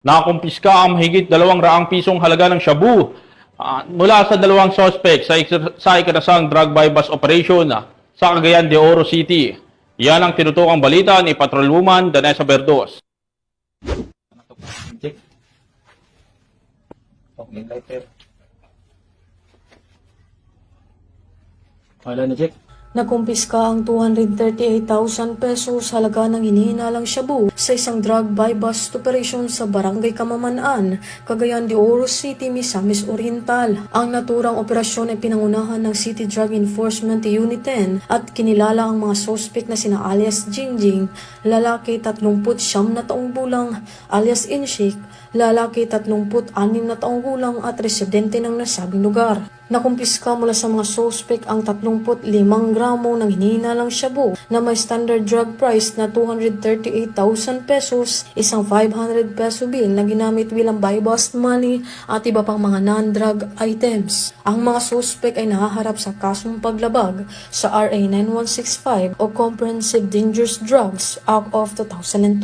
Nakumpiska ang mahigit 200 pisong halaga ng shabu mula sa dalawang suspect sa ikinasang drug buy bust operation sa Cagayan de Oro City. Yan ang tinutukang balita ni Patrolwoman Danessa Berdos. Check. Okay, lighter. Wala na, check. Nakumpiska ang 238,000 pesos halaga ng hinihinalang shabu sa isang drug buy bust operation sa Barangay Kamamanaan, Cagayan de Oro City, Misamis Oriental. Ang naturang operasyon ay pinangunahan ng City Drug Enforcement Unit 10 at kinilala ang mga suspect na sina alias Jingjing, lalaki 39 na taong gulang, alias Inshik, lalaki 36 na taong gulang at residente ng nasabing lugar. Nakumpiska mula sa mga suspect ang 35 gramo ng hinihinalang shabu na may standard drug price na 238,000 pesos, isang 500 peso bill na ginamit bilang buy bust money at iba pang mga non-drug items. Ang mga suspect ay nahaharap sa kasong paglabag sa RA 9165 o Comprehensive Dangerous Drugs Act of 2002.